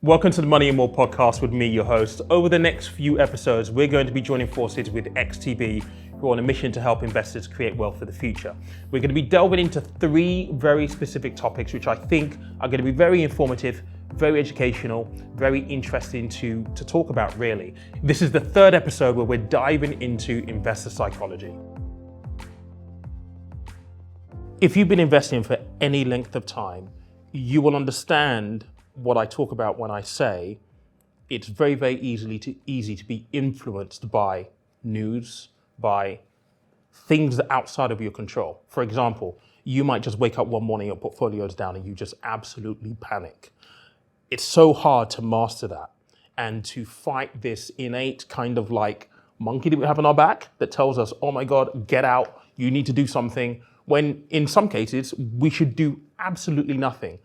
Welcome to the Money and More podcast with me, your host. Over the next few episodes, we're going to be joining forces with XTB, who are on a mission to help investors create wealth for the future. We're going to be delving into three very specific topics, which I think are going to be very informative, very educational, very interesting to talk about, really. This is the third episode where we're diving into investor psychology. If you've been investing for any length of time, you will understand what I talk about when I say it's very, very easy to be influenced by news, by things that are outside of your control. For example, you might just wake up one morning, your portfolio's down and you just absolutely panic. It's so hard to master that and to fight this innate kind of like monkey that we have on our back that tells us, oh my God, get out, you need to do something, when in some cases we should do absolutely nothing.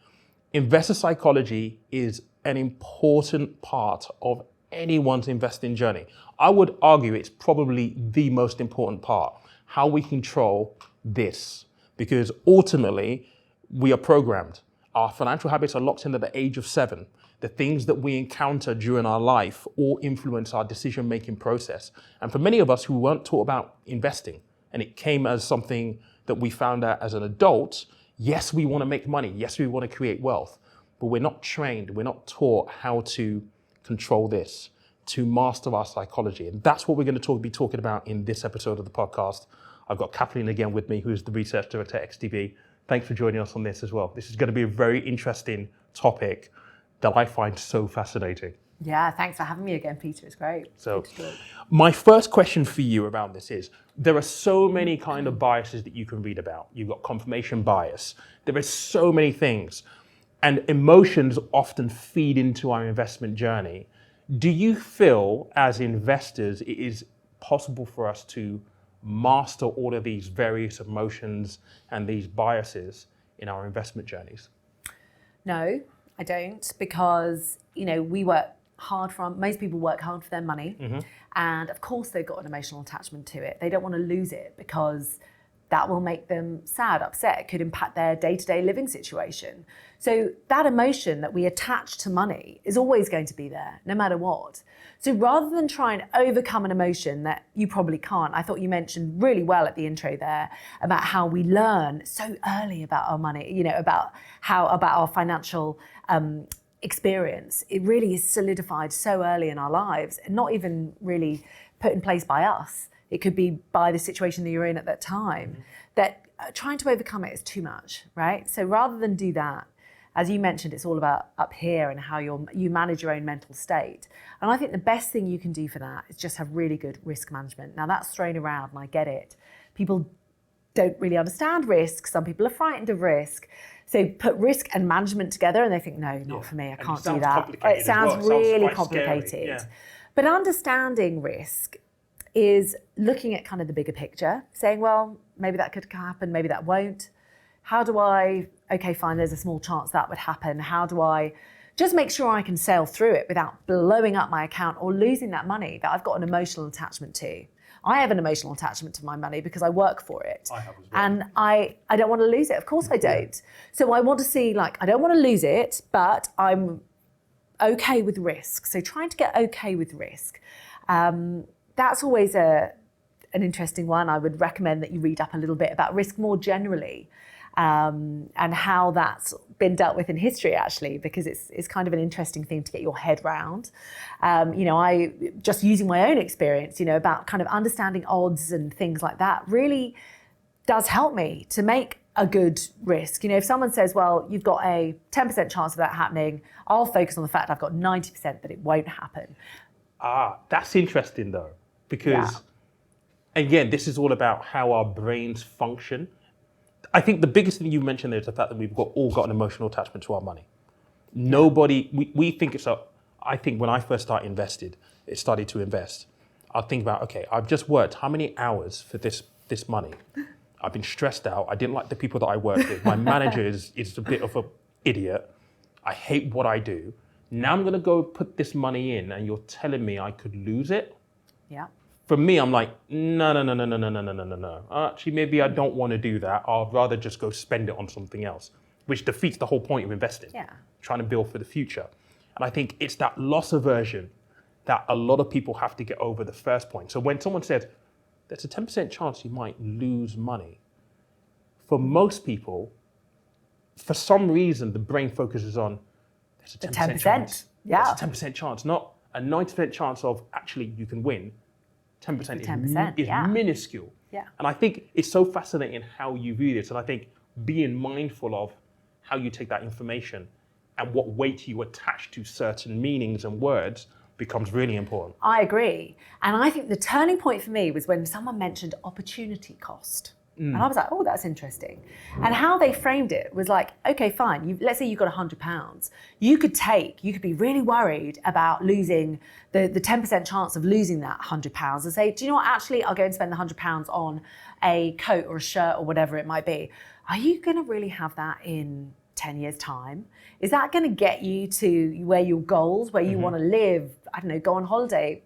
Investor psychology is an important part of anyone's investing journey. I would argue it's probably the most important part, how we control this, because ultimately we are programmed. Our financial habits are locked in at the age of 7. The things that we encounter during our life all influence our decision-making process. And for many of us who weren't taught about investing, and it came as something that we found out as an adult, yes, we want to make money. Yes, we want to create wealth, but we're not trained. We're not taught how to control this, to master our psychology. And that's what we're going to be talking about in this episode of the podcast. I've got Kathleen again with me, who's the research director at XTB. Thanks for joining us on this as well. This is going to be a very interesting topic that I find so fascinating. Yeah, thanks for having me again, Peter. It's great. So my first question for you around this is, there are so many kind of biases that you can read about. You've got confirmation bias. There are so many things. And emotions often feed into our investment journey. Do you feel as investors it is possible for us to master all of these various emotions and these biases in our investment journeys? No, I don't, because, most people work hard for their money. Mm-hmm. And of course they've got an emotional attachment to it. They don't want to lose it because that will make them sad, upset. It could impact their day-to-day living situation. So that emotion that we attach to money is always going to be there, no matter what. So rather than try and overcome an emotion that you probably can't, I thought you mentioned really well at the intro there about how we learn so early about our money, about our financial experience. It really is solidified so early in our lives and not even really put in place by us. It could be by the situation that you're in at that time, that trying to overcome it is too much, right? So rather than do that, as you mentioned, it's all about up here and how you manage your own mental state. And I think the best thing you can do for that is just have really good risk management. Now that's thrown around and I get it. People don't really understand risk. Some people are frightened of risk. So put risk and management together and they think, no, not for me, I can't do that. It sounds really complicated. Yeah. But understanding risk is looking at kind of the bigger picture, saying, well, maybe that could happen, maybe that won't. How do I, okay, fine, there's a small chance that would happen. How do I just make sure I can sail through it without blowing up my account or losing that money that I've got an emotional attachment to? I have an emotional attachment to my money because I work for it. I have as well. And I don't want to lose it. Of course I don't. So I want to see, I don't want to lose it, but I'm okay with risk. So trying to get okay with risk. That's always an interesting one. I would recommend that you read up a little bit about risk more generally and how that's been dealt with in history, actually, because it's kind of an interesting thing to get your head round. I just using my own experience, about kind of understanding odds and things like that really does help me to make a good risk. If someone says, well, you've got a 10% chance of that happening, I'll focus on the fact I've got 90% that it won't happen. That's interesting though, because again, this is all about how our brains function. I think the biggest thing you mentioned there is the fact that we've all got an emotional attachment to our money. Nobody, we think I think when I first started to invest, I'll think about, okay, I've just worked how many hours for this money? I've been stressed out. I didn't like the people that I work with. My manager is a bit of an idiot. I hate what I do. Now I'm going to go put this money in and you're telling me I could lose it? Yeah. For me, I'm like, no. Actually, maybe I don't want to do that. I'd rather just go spend it on something else, which defeats the whole point of investing. Yeah. Trying to build for the future. And I think it's that loss aversion that a lot of people have to get over the first point. So when someone said, there's a 10% chance you might lose money, for most people, for some reason, the brain focuses on, there's a 10% chance. Yeah. There's a 10% chance, not a 90% chance of actually you can win. 10% is minuscule. Yeah. And I think it's so fascinating how you view this. And I think being mindful of how you take that information and what weight you attach to certain meanings and words becomes really important. I agree. And I think the turning point for me was when someone mentioned opportunity cost. And I was like, oh, that's interesting. And how they framed it was like, okay, fine. Let's say you've got £100. You could be really worried about losing the 10% chance of losing that £100 and say, do you know what, actually, I'll go and spend the £100 on a coat or a shirt or whatever it might be. Are you going to really have that in 10 years' time? Is that going to get you to where your goals, where you want to live, I don't know, go on holiday,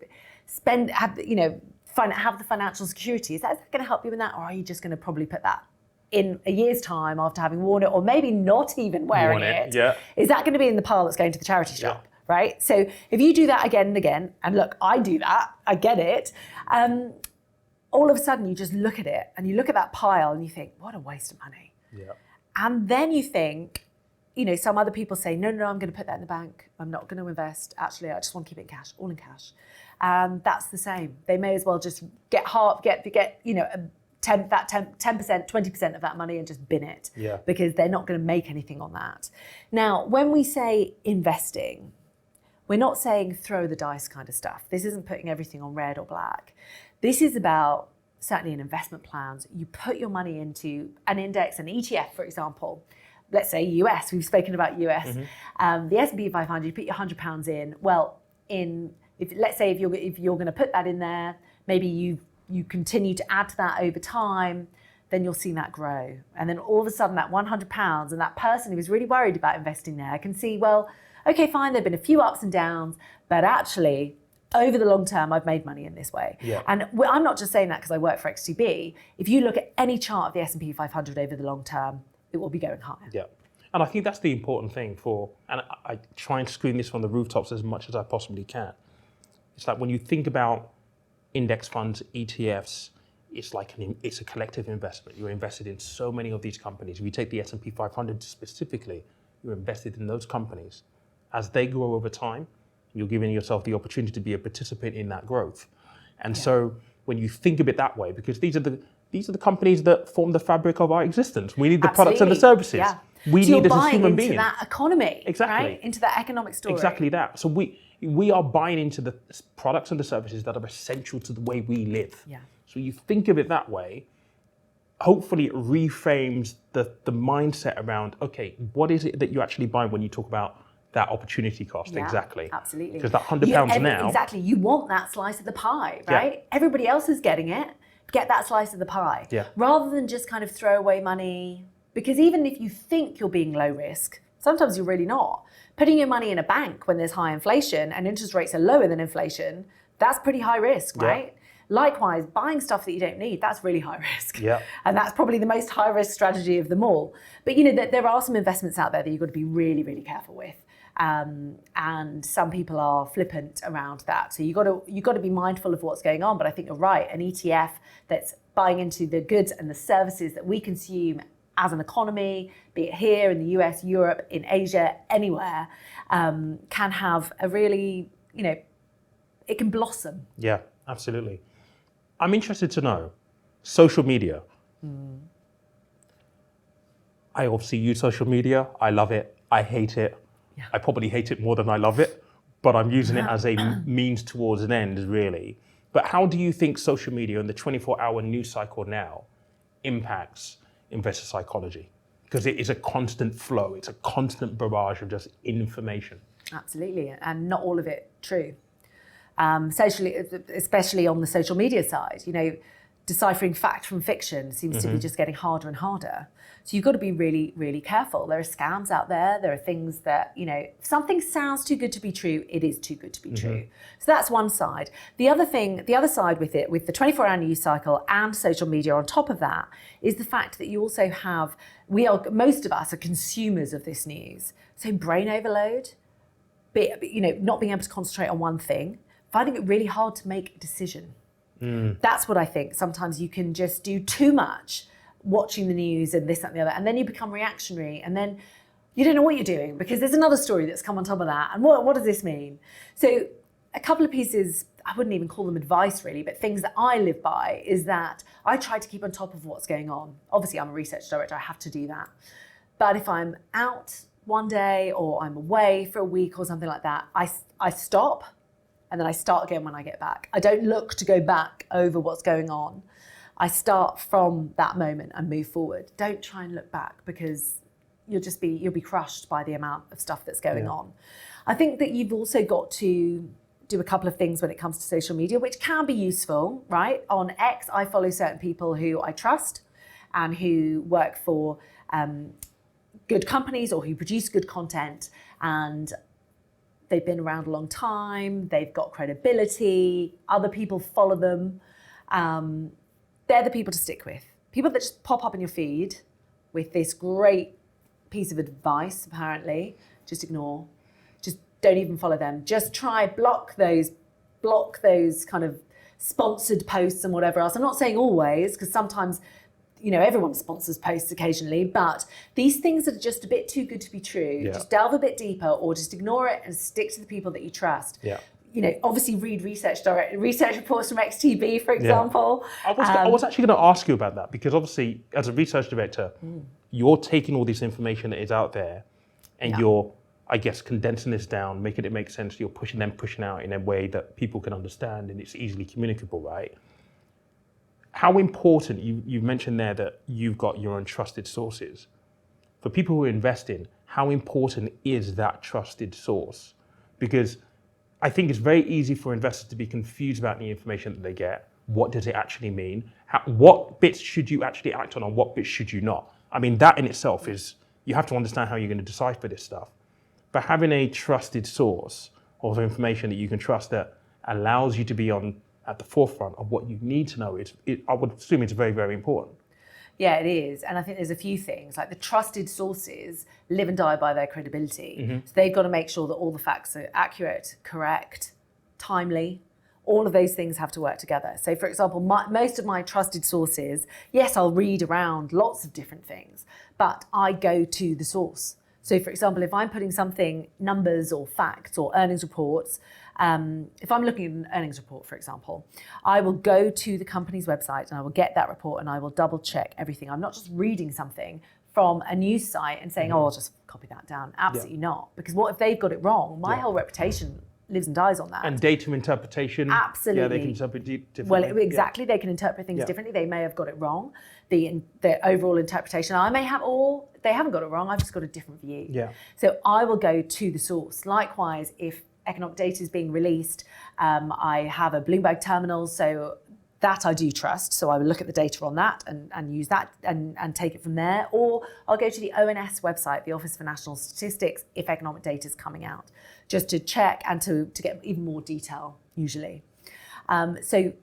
have the financial security? Is that going to help you in that? Or are you just going to probably put that in a year's time after having worn it, or maybe not even wearing it? Yeah. Is that going to be in the pile that's going to the charity shop? Yeah. Right? So if you do that again and again, and look, I do that, I get it, all of a sudden you just look at it and you look at that pile and you think, what a waste of money. Yeah. And then you think, some other people say, no, I'm going to put that in the bank. I'm not going to invest. Actually, I just want to keep it in cash, all in cash. That's the same. They may as well just get 10%, 20% of that money and just bin it, because they're not going to make anything on that. Now, when we say investing, we're not saying throw the dice kind of stuff. This isn't putting everything on red or black. This is about, certainly in investment plans, you put your money into an index, an ETF, for example. Let's say US, we've spoken about US. The S&P 500, you put your £100 in. Well, let's say if you're going to put that in there, maybe you continue to add to that over time, then you'll see that grow. And then all of a sudden that £100 and that person who was really worried about investing there can see, well, okay, fine, there've been a few ups and downs, but actually over the long term, I've made money in this way. Yeah. And I'm not just saying that because I work for XTB. If you look at any chart of the S&P 500 over the long term, it will be going higher. Yeah. And I think that's the important thing and I try and screen this from the rooftops as much as I possibly can. It's like when you think about index funds, ETFs, it's a collective investment. You're invested in so many of these companies. If you take the S&P 500 specifically, you're invested in those companies. As they grow over time, you're giving yourself the opportunity to be a participant in that growth. And so when you think of it that way, because these are the companies that form the fabric of our existence. We need the products and the services. Yeah. We need as a human being. Into that economy, exactly. Right? Into that economic story. Exactly that. So we are buying into the products and the services that are essential to the way we live. Yeah. So you think of it that way, hopefully it reframes the mindset around, okay, what is it that you actually buy when you talk about that opportunity cost? Yeah, exactly. Absolutely. Because that £100 now. Exactly. You want that slice of the pie, right? Yeah. Everybody else is getting it. Get that slice of the pie. Yeah. Rather than just kind of throw away money. Because even if you think you're being low risk, sometimes you're really not. Putting your money in a bank when there's high inflation and interest rates are lower than inflation, that's pretty high risk, right? Yeah. Likewise, buying stuff that you don't need, that's really high risk. Yeah. And that's probably the most high risk strategy of them all. But there are some investments out there that you've got to be really, really careful with. And some people are flippant around that. So you've got to be mindful of what's going on. But I think you're right. An ETF that's buying into the goods and the services that we consume as an economy, be it here in the US, Europe, in Asia, anywhere, can have a really, it can blossom. Yeah, absolutely. I'm interested to know, social media. I obviously use social media. I love it. I hate it. Yeah. I probably hate it more than I love it, but I'm using it as a means towards an end, really. But how do you think social media and the 24-hour news cycle now impacts investor psychology? Because it is a constant flow. It's a constant barrage of just information. Absolutely, and not all of it true. Socially, especially on the social media side, deciphering fact from fiction seems to be just getting harder and harder. So you've got to be really, really careful. There are scams out there. There are things that, if something sounds too good to be true, it is too good to be true. So that's one side. The other side with it, with the 24-hour news cycle and social media on top of that, is the fact that you also have, most of us are consumers of this news. So brain overload. not being able to concentrate on one thing, finding it really hard to make a decision. That's what I think. Sometimes you can just do too much watching the news and this, that, and the other, and then you become reactionary, and then you don't know what you're doing because there's another story that's come on top of that. And what does this mean? So a couple of pieces, I wouldn't even call them advice really, but things that I live by is that I try to keep on top of what's going on. Obviously, I'm a research director, I have to do that. But if I'm out one day or I'm away for a week or something like that, I stop and then I start again when I get back. I don't look to go back over what's going on. I start from that moment and move forward. Don't try and look back because you'll be crushed by the amount of stuff that's going on. I think that you've also got to do a couple of things when it comes to social media, which can be useful, right? On X, I follow certain people who I trust and who work for good companies or who produce good content, and they've been around a long time, they've got credibility, other people follow them. They're the people to stick with. People that just pop up in your feed with this great piece of advice, apparently, just ignore. Just don't even follow them. Just try block those kind of sponsored posts and whatever else. I'm not saying always, because sometimes, everyone sponsors posts occasionally, but these things that are just a bit too good to be true, just delve a bit deeper or just ignore it and stick to the people that you trust. Yeah. Obviously read research reports from XTB, for example. I was actually going to ask you about that, because obviously as a research director, you're taking all this information that is out there and you're, I guess, condensing this down, making it make sense. You're pushing out in a way that people can understand and it's easily communicable, right? How important, you've mentioned there that you've got your own trusted sources. For people who are investing, how important is that trusted source? Because I think it's very easy for investors to be confused about the information that they get. What does it actually mean? What bits should you actually act on and what bits should you not? I mean, that in itself is, you have to understand how you're going to decipher this stuff. But having a trusted source of information that you can trust that allows you to be at the forefront of what you need to know, I would assume it's very, very important. Yeah, it is. And I think there's a few things, like the trusted sources live and die by their credibility. So they've got to make sure that all the facts are accurate, correct, timely. All of those things have to work together. So for example, most of my trusted sources, yes, I'll read around lots of different things, but I go to the source. So for example, if I'm putting something, numbers or facts or earnings reports, if I'm looking at an earnings report, for example, I will go to the company's website and I will get that report and I will double check everything. I'm not just reading something from a news site and saying, I'll just copy that down. Absolutely not. Because what if they've got it wrong? My whole reputation lives and dies on that. And data interpretation. Absolutely. Yeah, they can interpret differently. Well, exactly. They can interpret things differently. They may have got it wrong. The overall interpretation I may have, or they haven't got it wrong. I've just got a different view. Yeah. So I will go to the source. Likewise, if economic data is being released, I have a Bloomberg terminal, so that I do trust. So I will look at the data on that and use that and take it from there. Or I'll go to the ONS website, the Office for National Statistics, if economic data is coming out, just to check and to get even more detail, usually. So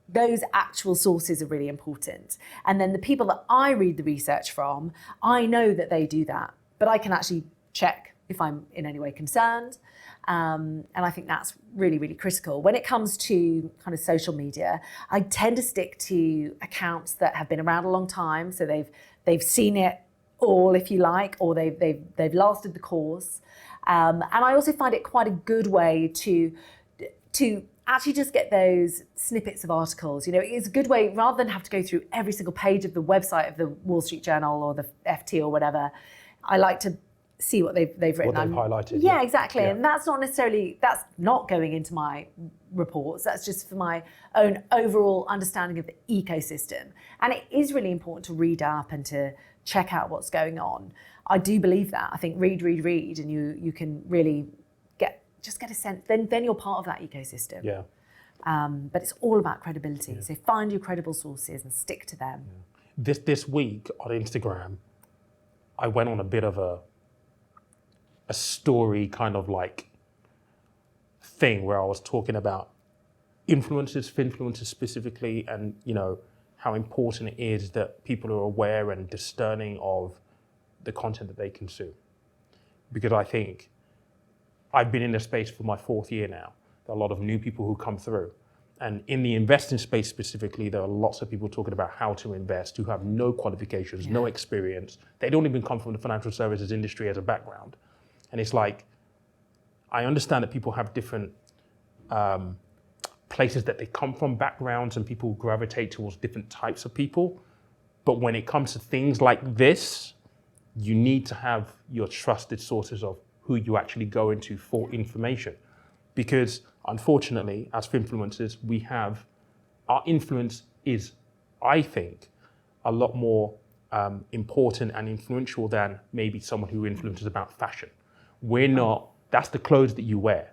those actual sources are really important. And then the people that I read the research from, I know that they do that, but I can actually check if I'm in any way concerned. And I think that's really, really critical. When it comes to kind of social media, I tend to stick to accounts that have been around a long time. So they've seen it all, if you like, or they've lasted the course. And I also find it quite a good way to actually just get those snippets of articles. It's a good way, rather than have to go through every single page of the website of the Wall Street Journal or the FT or whatever. I like to see what they've written. What they've highlighted. Yeah, exactly. Yeah. And that's not going into my reports. That's just for my own overall understanding of the ecosystem. And it is really important to read up and to check out what's going on. I do believe that. I think read, and you can really get a sense. Then you're part of that ecosystem. Yeah. But it's all about credibility. Yeah. So find your credible sources and stick to them. Yeah. This week on Instagram, I went on a bit of a story kind of like thing where I was talking about influencers specifically, and how important it is that people are aware and discerning of the content that they consume. Because I think I've been in this space for my 4th year now. There are a lot of new people who come through. And in the investing space specifically, there are lots of people talking about how to invest who have no qualifications, no experience. They don't even come from the financial services industry as a background. And it's like, I understand that people have different places that they come from, backgrounds, and people gravitate towards different types of people. But when it comes to things like this, you need to have your trusted sources of who you actually go into for information. Because unfortunately, as influencers, our influence is, I think, a lot more important and influential than maybe someone who influences about fashion. We're not, that's the clothes that you wear.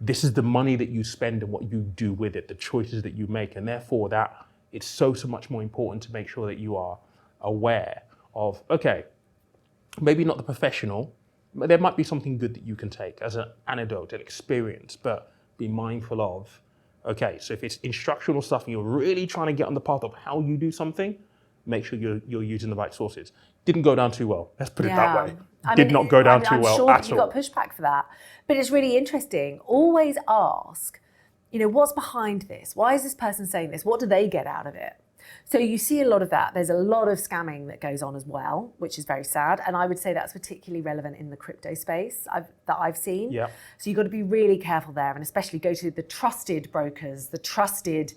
This is the money that you spend and what you do with it, the choices that you make. And therefore that it's so much more important to make sure that you are aware of, okay, maybe not the professional, but there might be something good that you can take as an anecdote, an experience, but be mindful of, okay, so if it's instructional stuff and you're really trying to get on the path of how you do something, make sure you're using the right sources. Didn't go down too well, let's put it that way. Did not go down too well I'm sure at that you all. got pushback for that. But it's really interesting. Always ask, what's behind this? Why is this person saying this? What do they get out of it? So you see a lot of that. There's a lot of scamming that goes on as well, which is very sad. And I would say that's particularly relevant in the crypto space that I've seen. Yeah. So you've got to be really careful there, and especially go to the trusted brokers, the trusted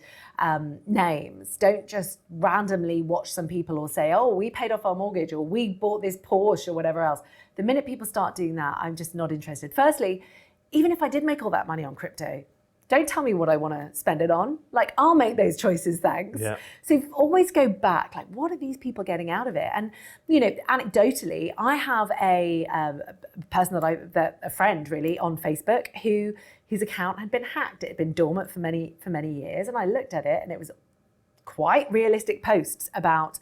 names. Don't just randomly watch some people or say, oh, we paid off our mortgage or we bought this Porsche or whatever else. The minute people start doing that, I'm just not interested. Firstly, even if I did make all that money on crypto, don't tell me what I want to spend it on. Like, I'll make those choices, thanks. Yeah. So always go back, like, what are these people getting out of it? And, anecdotally, I have a person a friend really on Facebook who his account had been hacked. It had been dormant for many years. And I looked at it and it was quite realistic posts about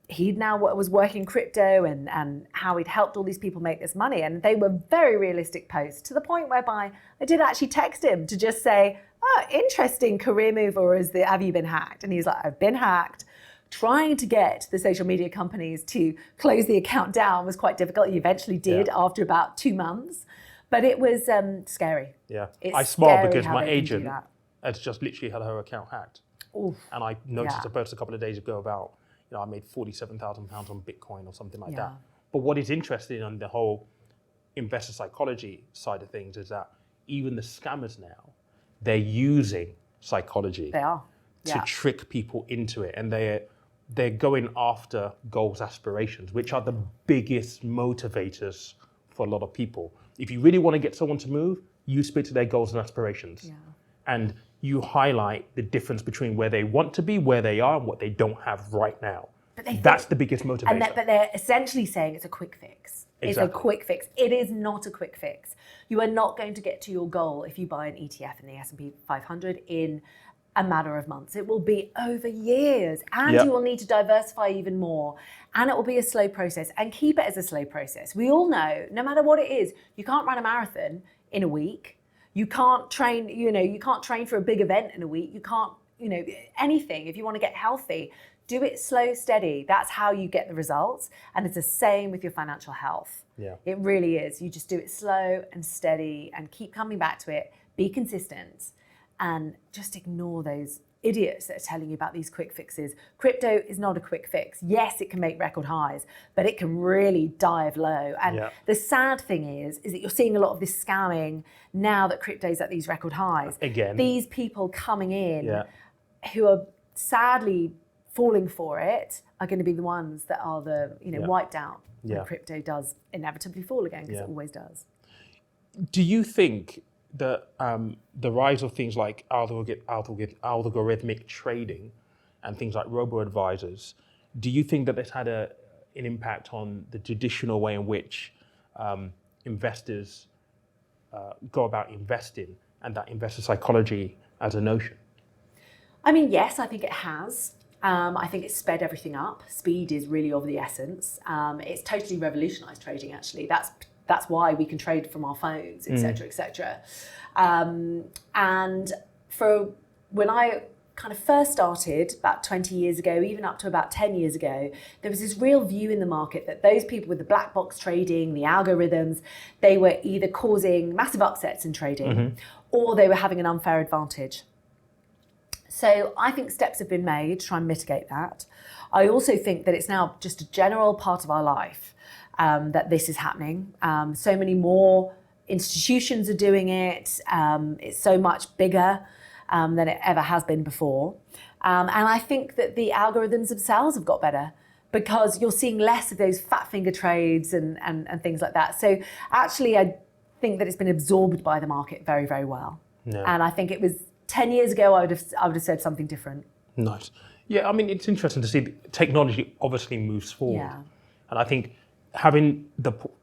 he now was working crypto and how he'd helped all these people make this money. And they were very realistic posts, to the point whereby I did actually text him to just say, oh, interesting career move, or have you been hacked? And he's like, I've been hacked. Trying to get the social media companies to close the account down was quite difficult. He eventually did after about 2 months. But it was scary. Yeah, It's I smiled scary because how my they can do agent that. has just literally had her account hacked. Oof. And I noticed Yeah. a post a couple of days ago about, I made £47,000 on Bitcoin or something like Yeah. that. But what is interesting on the whole investor psychology side of things is that even the scammers now, they're using psychology They are. to trick people into it. And they're going after goals, aspirations, which are the biggest motivators for a lot of people. If you really want to get someone to move, you speak to their goals and aspirations. Yeah. And you highlight the difference between where they want to be, where they are, and what they don't have right now. That's the biggest motivator. But they're essentially saying it's a quick fix. Exactly. It's a quick fix. It is not a quick fix. You are not going to get to your goal if you buy an ETF in the S&P 500 in a matter of months. It will be over years, and you will need to diversify even more, and it will be a slow process, and keep it as a slow process. We all know, no matter what it is, you can't run a marathon in a week. You can't train, you can't train for a big event in a week. You can't, anything. If you want to get healthy, do it slow, steady. That's how you get the results. And it's the same with your financial health. Yeah. It really is. You just do it slow and steady and keep coming back to it. Be consistent and just ignore those idiots that are telling you about these quick fixes. Crypto is not a quick fix. Yes, it can make record highs, but it can really dive low. And the sad thing is that you're seeing a lot of this scamming now that crypto's at these record highs. Again. These people coming in who are sadly falling for it are going to be the ones that are wiped out. And crypto does inevitably fall again, because it always does. Do you think that the rise of things like algorithmic trading and things like robo-advisors, do you think that it's had an impact on the traditional way in which investors go about investing, and that investor psychology as a notion? I mean, yes, I think it has. I think it's sped everything up. Speed is really of the essence. It's totally revolutionized trading, actually. That's why we can trade from our phones, et cetera, et cetera. And when I kind of first started about 20 years ago, even up to about 10 years ago, there was this real view in the market that those people with the black box trading, the algorithms, they were either causing massive upsets in trading or they were having an unfair advantage. So I think steps have been made to try and mitigate that. I also think that it's now just a general part of our life that this is happening. So many more institutions are doing it. It's so much bigger than it ever has been before. And I think that the algorithms themselves have got better because you're seeing less of those fat finger trades and things like that. So actually, I think that it's been absorbed by the market very, very well. Yeah. And I think it was 10 years ago, I would have said something different. Nice. Yeah, I mean, it's interesting to see technology obviously moves forward. Yeah. And I think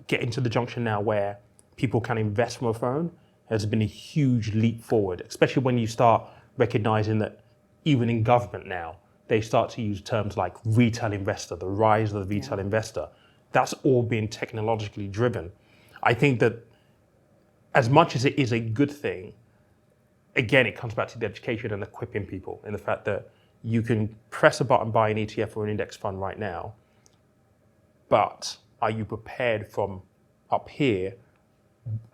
getting to the junction now where people can invest from a phone has been a huge leap forward, especially when you start recognizing that even in government now, they start to use terms like retail investor, the rise of the retail investor. That's all been technologically driven. I think that as much as it is a good thing, again, it comes back to the education and equipping people in the fact that you can press a button, buy an ETF or an index fund right now, but are you prepared from up here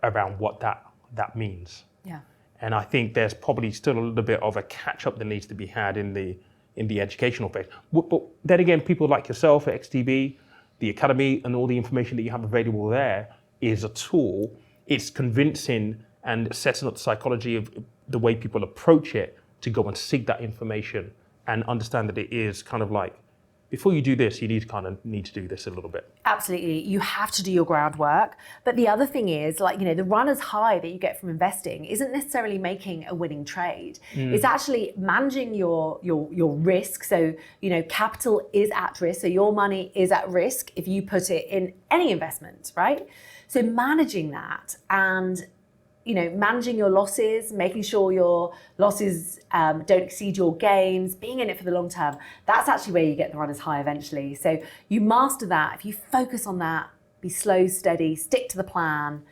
around what that means? Yeah. And I think there's probably still a little bit of a catch-up that needs to be had in the educational phase. But then again, people like yourself at XTB, the Academy, and all the information that you have available there is a tool. It's convincing and setting up the psychology of the way people approach it to go and seek that information and understand that it is kind of like, before you do this, you need to do this a little bit. Absolutely. You have to do your groundwork. But the other thing is, like, the runner's high that you get from investing isn't necessarily making a winning trade. It's actually managing your risk. So, capital is at risk. So your money is at risk if you put it in any investment, right? So managing that and managing your losses, making sure your losses don't exceed your gains, being in it for the long term, that's actually where you get the runner's high eventually. So you master that. If you focus on that, be slow, steady, stick to the plan,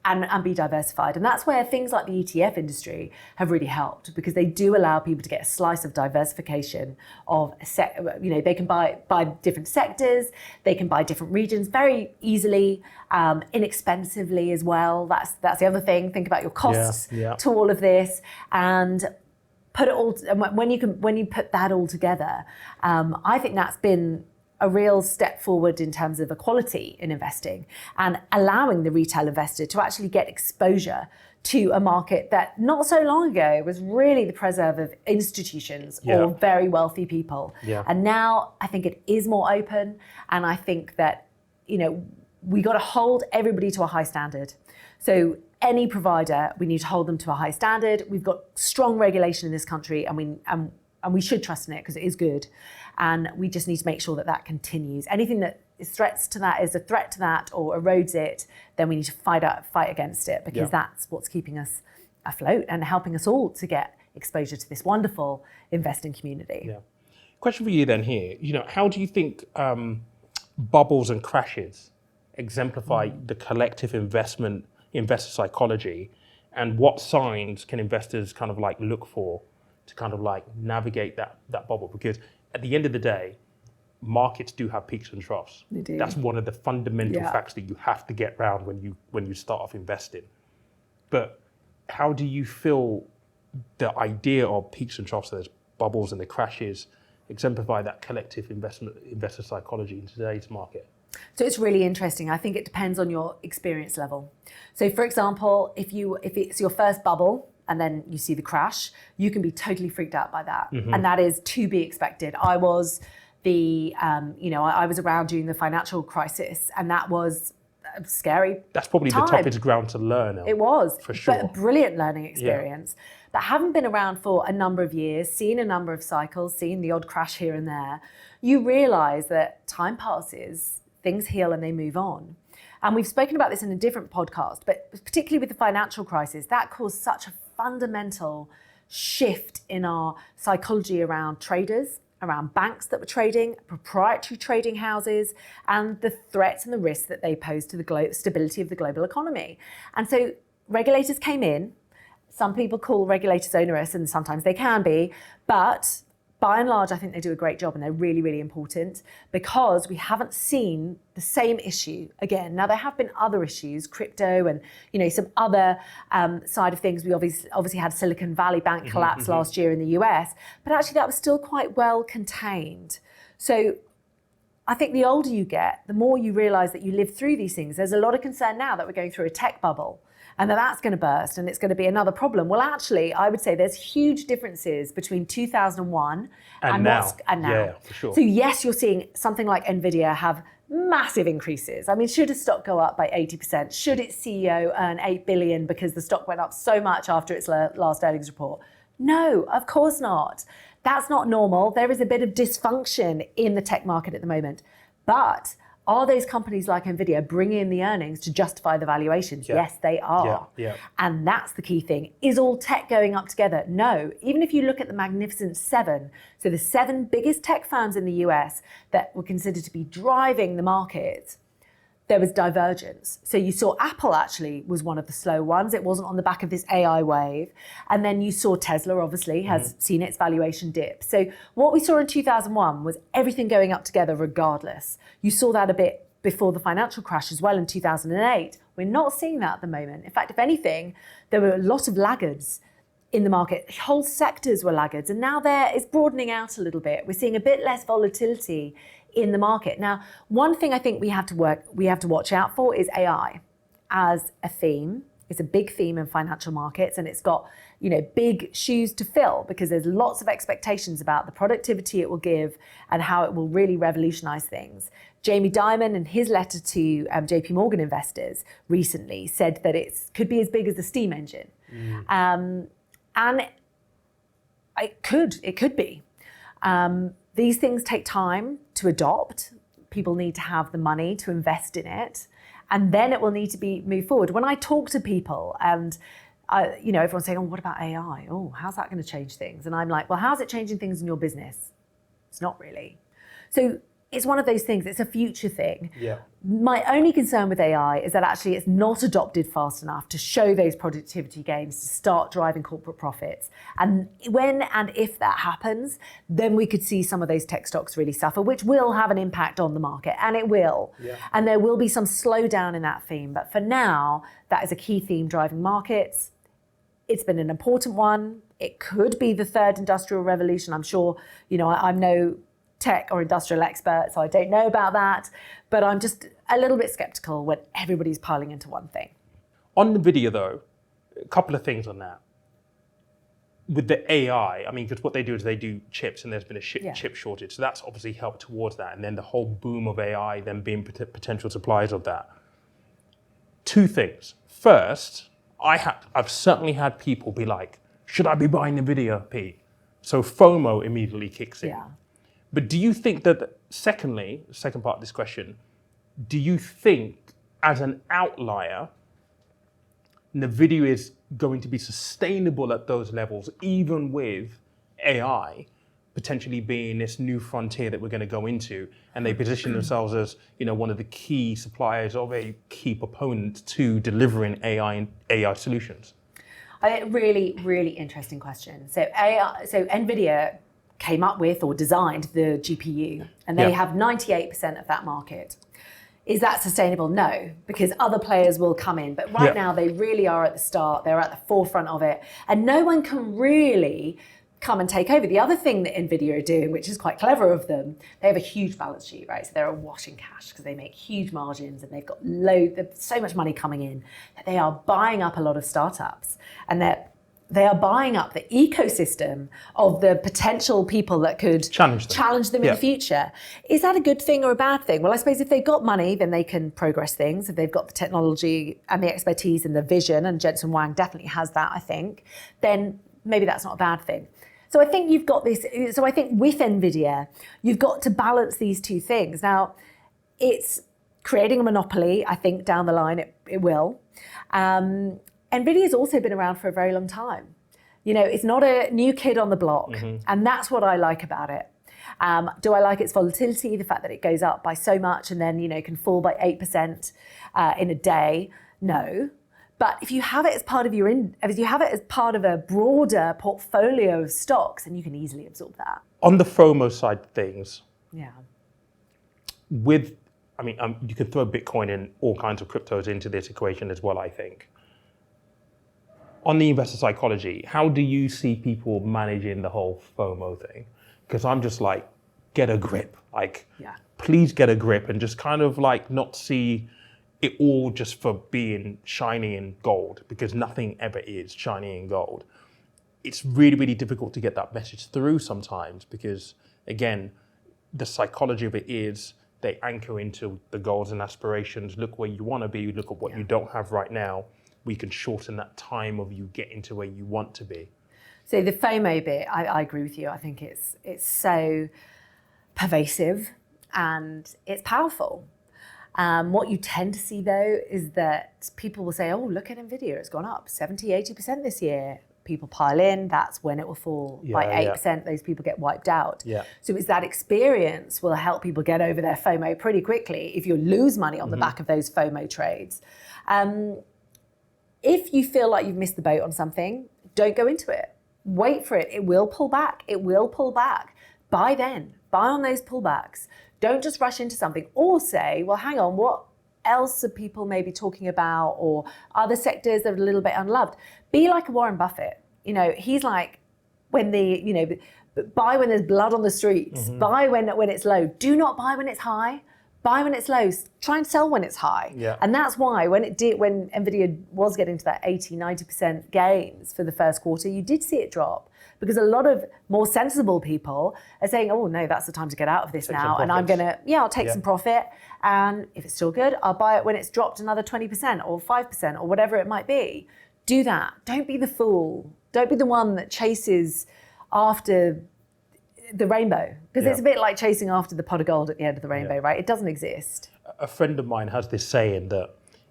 and be diversified. And that's where things like the ETF industry have really helped because they do allow people to get a slice of diversification of, they can buy different sectors, they can buy different regions very easily, inexpensively as well. That's the other thing. Think about your costs to all of this and put it all, when you put that all together, I think that's been a real step forward in terms of equality in investing and allowing the retail investor to actually get exposure to a market that not so long ago was really the preserve of institutions or very wealthy people. Yeah. And now I think it is more open. And I think that, we got to hold everybody to a high standard. So any provider, we need to hold them to a high standard. We've got strong regulation in this country and we should trust in it because it is good. And we just need to make sure that continues. Anything that is a threat to that or erodes it, then we need to fight against it because that's what's keeping us afloat and helping us all to get exposure to this wonderful investing community. Yeah. Question for you then here. How do you think bubbles and crashes exemplify the collective investor psychology, and what signs can investors kind of like look for to kind of like navigate that bubble? Because at the end of the day, markets do have peaks and troughs. They do. That's one of the fundamental facts that you have to get around when you start off investing. But how do you feel the idea of peaks and troughs, those bubbles and the crashes, exemplify that collective investor psychology in today's market? So it's really interesting. I think it depends on your experience level. So for example, if it's your first bubble, and then you see the crash, you can be totally freaked out by that. Mm-hmm. And that is to be expected. I was I was around during the financial crisis, and that was a scary That's probably time. The toughest ground to learn. It was. For sure. But a brilliant learning experience. Yeah. But having been around for a number of years, seen a number of cycles, seen the odd crash here and there, you realize that time passes, things heal and they move on. And we've spoken about this in a different podcast, but particularly with the financial crisis, that caused such a fundamental shift in our psychology around traders, around banks that were trading, proprietary trading houses, and the threats and the risks that they pose to the stability of the global economy. And so regulators came in, Some people call regulators onerous, and sometimes they can be, but by and large, I think they do a great job, and they're really, really important because we haven't seen the same issue again. Now, there have been other issues, crypto and some other side of things. We obviously had Silicon Valley Bank collapse last year in the US, but actually that was still quite well contained. So I think the older you get, the more you realise that you live through these things. There's a lot of concern now that we're going through a tech bubble and that's going to burst and it's going to be another problem. Well, actually, I would say there's huge differences between 2001 and now. Yeah, for sure. So yes, you're seeing something like Nvidia have massive increases. I mean, should a stock go up by 80%? Should its CEO earn 8 billion because the stock went up so much after its last earnings report? No, of course not. That's not normal. There is a bit of dysfunction in the tech market at the moment. But are those companies like Nvidia bringing in the earnings to justify the valuations? Yeah. Yes, they are. Yeah. And that's the key thing. Is all tech going up together? No. Even if you look at the Magnificent Seven, so the 7 biggest tech firms in the US that were considered to be driving the market, there was divergence. So you saw Apple actually was one of the slow ones. It wasn't on the back of this AI wave. And then you saw Tesla obviously has seen its valuation dip. So what we saw in 2001 was everything going up together regardless. You saw that a bit before the financial crash as well in 2008. We're not seeing that at the moment. In fact, if anything, there were a lot of laggards in the market. Whole sectors were laggards. And now it's broadening out a little bit. We're seeing a bit less volatility in the market. Now, one thing I think we have to watch out for is AI as a theme. It's a big theme in financial markets, and it's got big shoes to fill because there's lots of expectations about the productivity it will give and how it will really revolutionize things. Jamie Dimon, in his letter to JP Morgan investors recently, said that it could be as big as the steam engine, and it could be. These things take time to adopt. People need to have the money to invest in it, and then it will need to be moved forward. When I talk to people, and everyone's saying, "Oh, what about AI? Oh, how's that going to change things?" And I'm like, "Well, how's it changing things in your business?" It's not really. So it's one of those things. It's a future thing. Yeah. My only concern with AI is that actually it's not adopted fast enough to show those productivity gains to start driving corporate profits. And when and if that happens, then we could see some of those tech stocks really suffer, which will have an impact on the market, and it will. Yeah. And there will be some slowdown in that theme. But for now, that is a key theme driving markets. It's been an important one. It could be the third industrial revolution. I'm sure, I'm no tech or industrial expert, so I don't know about that, but I'm just a little bit skeptical when everybody's piling into one thing. On the video though, a couple of things on that. With the AI, I mean, because what they do is they do chips, and there's been a chip shortage, so that's obviously helped towards that, and then the whole boom of AI, them being potential suppliers of that. 2 things. First, I've certainly had people be like, should I be buying NVIDIA, Pete? So FOMO immediately kicks in. Yeah. But do you think that, secondly, the second part of this question, do you think as an outlier, NVIDIA is going to be sustainable at those levels, even with AI potentially being this new frontier that we're going to go into, and they position themselves as one of the key suppliers of a key proponent to delivering AI solutions? Really, really interesting question. So NVIDIA came up with or designed the GPU, and they have 98% of that market. Is that sustainable? No, because other players will come in. But right now, they really are at the start. They're at the forefront of it. And no one can really come and take over. The other thing that NVIDIA are doing, which is quite clever of them, they have a huge balance sheet, right? So they're awash in cash because they make huge margins, and they've got so much money coming in that they are buying up a lot of startups. And they are buying up the ecosystem of the potential people that could challenge them in the future. Is that a good thing or a bad thing? Well, I suppose if they've got money, then they can progress things. If they've got the technology and the expertise and the vision, and Jensen Huang definitely has that, I think, then maybe that's not a bad thing. So I think you've got this. So I think with NVIDIA, you've got to balance these 2 things. Now, it's creating a monopoly. I think down the line it will. NVIDIA's also been around for a very long time. It's not a new kid on the block, and that's what I like about it. Do I like its volatility, the fact that it goes up by so much and then can fall by 8% in a day? No. But if you have it as part of a broader portfolio of stocks, then you can easily absorb that. On the FOMO side of things, Yeah. you could throw Bitcoin and all kinds of cryptos into this equation as well, I think. On the investor psychology, how do you see people managing the whole FOMO thing? Because I'm just like, get a grip. Please get a grip and just kind of like not see it all just for being shiny and gold, because nothing ever is shiny and gold. It's really, really difficult to get that message through sometimes because, again, the psychology of it is they anchor into the goals and aspirations. Look where you want to be. Look at what you don't have right now. We can shorten that time of you getting to where you want to be. So the FOMO bit, I agree with you. I think it's so pervasive and it's powerful. What you tend to see though is that people will say, oh, look at Nvidia, it's gone up 70, 80% this year. People pile in, that's when it will fall by 8%, those people get wiped out. Yeah. So it's that experience will help people get over their FOMO pretty quickly if you lose money on the back of those FOMO trades. If you feel like you've missed the boat on something, don't go into it. Wait for it. It will pull back. It will pull back. Buy then. Buy on those pullbacks. Don't just rush into something or say, well, hang on, what else are people maybe talking about, or other sectors that are a little bit unloved? Be like a Warren Buffett. He's like, buy when there's blood on the streets. Buy when it's low. Do not buy when it's high. Buy when it's low. Try and sell when it's high. Yeah. And that's why when Nvidia was getting to that 80, 90% gains for the first quarter, you did see it drop. Because a lot of more sensible people are saying, oh no, that's the time to get out of this now. And I'm I'll take some profit. And if it's still good, I'll buy it when it's dropped another 20% or 5% or whatever it might be. Do that. Don't be the fool. Don't be the one that chases after the rainbow. Because it's a bit like chasing after the pot of gold at the end of the rainbow, right? It doesn't exist. A friend of mine has this saying that,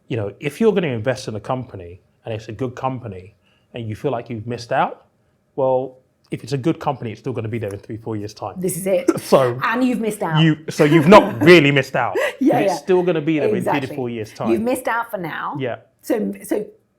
if you're going to invest in a company and it's a good company and you feel like you've missed out, well, if it's a good company, it's still going to be there in 3-4 years' time. This is it. And you've missed out. So you've not really missed out. It's still going to be there in 3 to 4 years' time. You've missed out for now. Yeah. So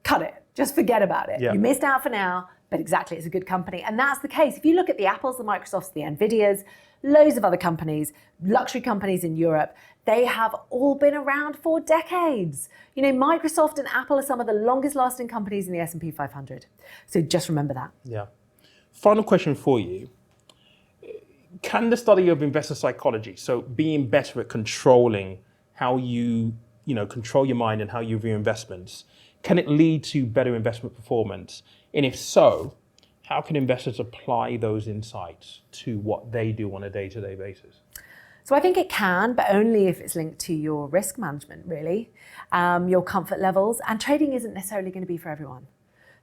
cut it. Just forget about it. Yeah. You missed out for now, but exactly, it's a good company. And that's the case. If you look at the Apples, the Microsofts, the Nvidias, loads of other companies, luxury companies in Europe, they have all been around for decades. Microsoft and Apple are some of the longest lasting companies in the S&P 500. So just remember that. Yeah. Final question for you. Can the study of investor psychology, so being better at controlling how you control your mind and how you view investments, can it lead to better investment performance? And if so, how can investors apply those insights to what they do on a day-to-day basis? So I think it can, but only if it's linked to your risk management, really, your comfort levels. And trading isn't necessarily going to be for everyone.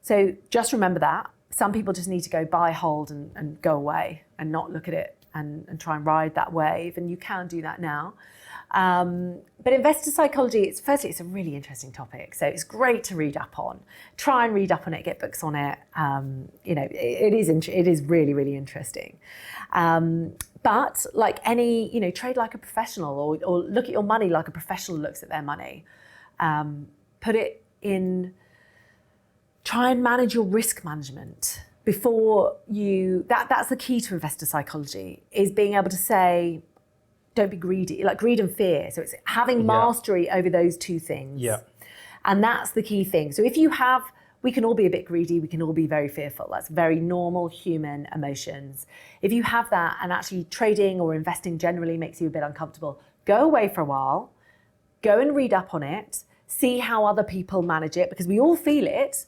So just remember that. Some people just need to go buy, hold, and go away and not look at it and try and ride that wave. And you can do that now. But investor psychology, it's a really interesting topic. So it's great to read up on. Try and read up on it, get books on it. It is really, really interesting. But like any, trade like a professional or look at your money like a professional looks at their money. Put it in, try and manage your risk management before that's the key to investor psychology, is being able to say, don't be greedy, like greed and fear. So it's having mastery over those two things. Yeah. And that's the key thing. So we can all be a bit greedy, we can all be very fearful. That's very normal human emotions. If you have that and actually trading or investing generally makes you a bit uncomfortable, go away for a while, go and read up on it, see how other people manage it, because we all feel it,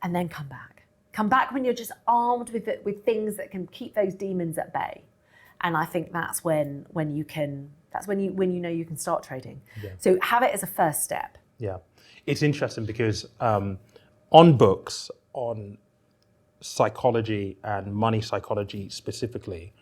and then come back. Come back when you're just armed with things that can keep those demons at bay. And I think that's when you know you can start trading. Yeah. So have it as a first step. Yeah, it's interesting because on books on psychology and money psychology specifically,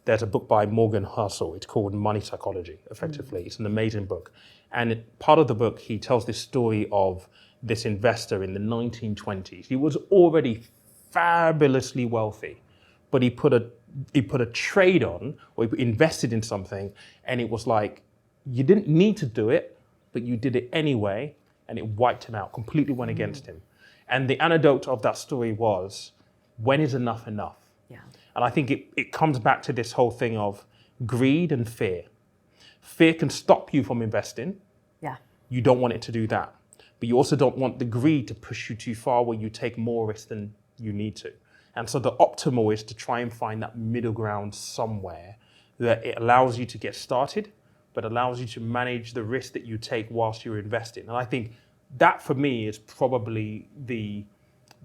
there's a book by Morgan Housel. It's called Money Psychology. Effectively, It's an amazing book. And part of the book, he tells this story of this investor in the 1920s. He was already fabulously wealthy, but he put a trade on, or he invested in something, and it was like, you didn't need to do it, but you did it anyway. and it wiped him out, completely went against him. And the anecdote of that story was, when is enough enough? Yeah. And I think it comes back to this whole thing of greed and fear. Fear can stop you from investing. Yeah. You don't want it to do that. But you also don't want the greed to push you too far where you take more risk than you need to. And so the optimal is to try and find that middle ground somewhere that it allows you to get started, but allows you to manage the risk that you take whilst you're investing. And I think that for me is probably the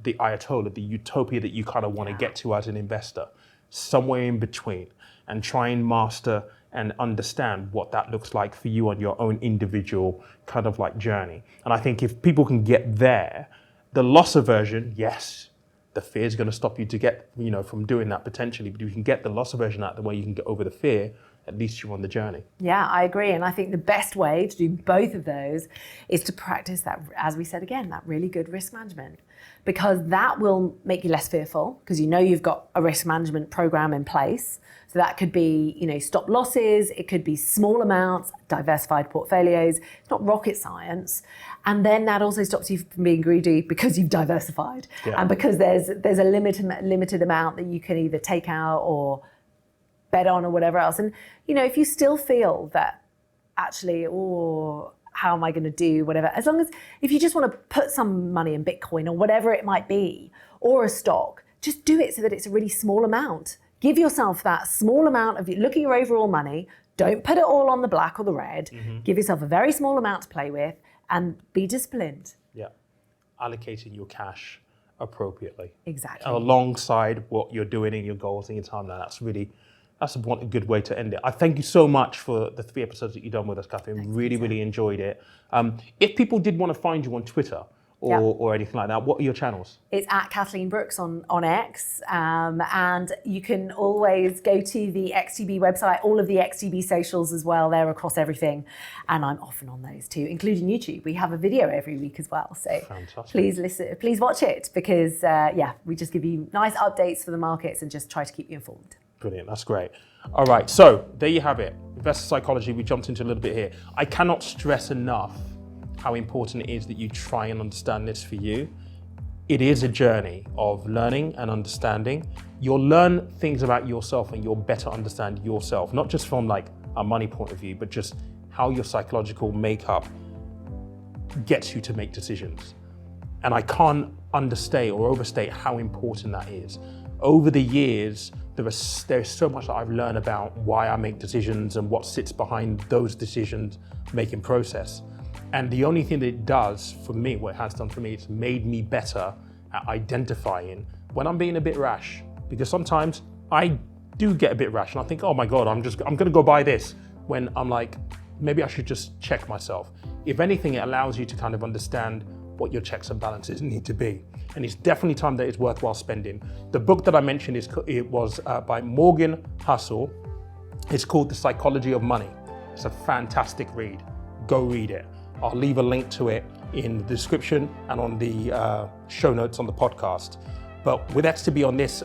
ayatollah, the utopia that you kind of want to get to as an investor, somewhere in between, and try and master and understand what that looks like for you on your own individual kind of like journey. And I think if people can get there, the loss aversion, yes, the fear is going to stop you to get, from doing that potentially, but if you can get the loss aversion out of the way, you can get over the fear, at least you're on the journey. Yeah, I agree. And I think the best way to do both of those is to practice that, as we said again, that really good risk management, because that will make you less fearful because you've got a risk management program in place. So that could be, stop losses. It could be small amounts, diversified portfolios. It's not rocket science. And then that also stops you from being greedy because you've diversified. Yeah. And because there's a limited amount that you can either take out or bet on or whatever else. And, if you still feel that actually, how am I going to do whatever, as long as, if you just want to put some money in Bitcoin or whatever it might be, or a stock, just do it so that it's a really small amount. Give yourself that small amount of, look at your overall money. Don't put it all on the black or the red. Mm-hmm. Give yourself a very small amount to play with and be disciplined. Yeah. Allocating your cash appropriately. Exactly. Alongside what you're doing in your goals and your timeline. That's a good way to end it. I thank you so much for the 3 episodes that you've done with us, Catherine. Really enjoyed it. If people did want to find you on Twitter, or anything like that, what are your channels? It's at Kathleen Brooks on X, and you can always go to the XTB website, all of the XTB socials as well, they're across everything, and I'm often on those too, including YouTube. We have a video every week as well, so fantastic. please watch it, because we just give you nice updates for the markets and just try to keep you informed. Brilliant, that's great. All right, so there you have it. Investor psychology, we jumped into a little bit here. I cannot stress enough how important it is that you try and understand this for you. It is a journey of learning and understanding. You'll learn things about yourself and you'll better understand yourself, not just from like a money point of view, but just how your psychological makeup gets you to make decisions. And I can't understate or overstate how important that is. Over the years, there's so much that I've learned about why I make decisions and what sits behind those decisions making process. And the only thing that it does for me, what it has done for me, it's made me better at identifying when I'm being a bit rash. Because sometimes I do get a bit rash and I think, oh my God, I'm gonna go buy this, when I'm like, maybe I should just check myself. If anything, it allows you to kind of understand what your checks and balances need to be. And it's definitely time that it's worthwhile spending. The book that I mentioned was by Morgan Housel. It's called The Psychology of Money. It's a fantastic read. Go read it. I'll leave a link to it in the description and on the show notes on the podcast. But with XTB on this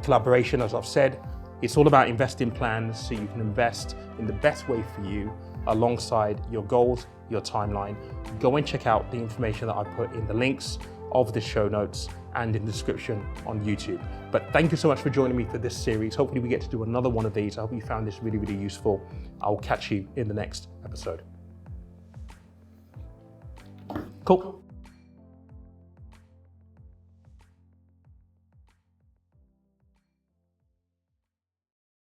collaboration, as I've said, it's all about investing plans so you can invest in the best way for you alongside your goals, your timeline. Go and check out the information that I put in the links of the show notes and in the description on YouTube. But thank you so much for joining me for this series. Hopefully we get to do another one of these. I hope you found this really useful. I'll catch you in the next episode. Cool.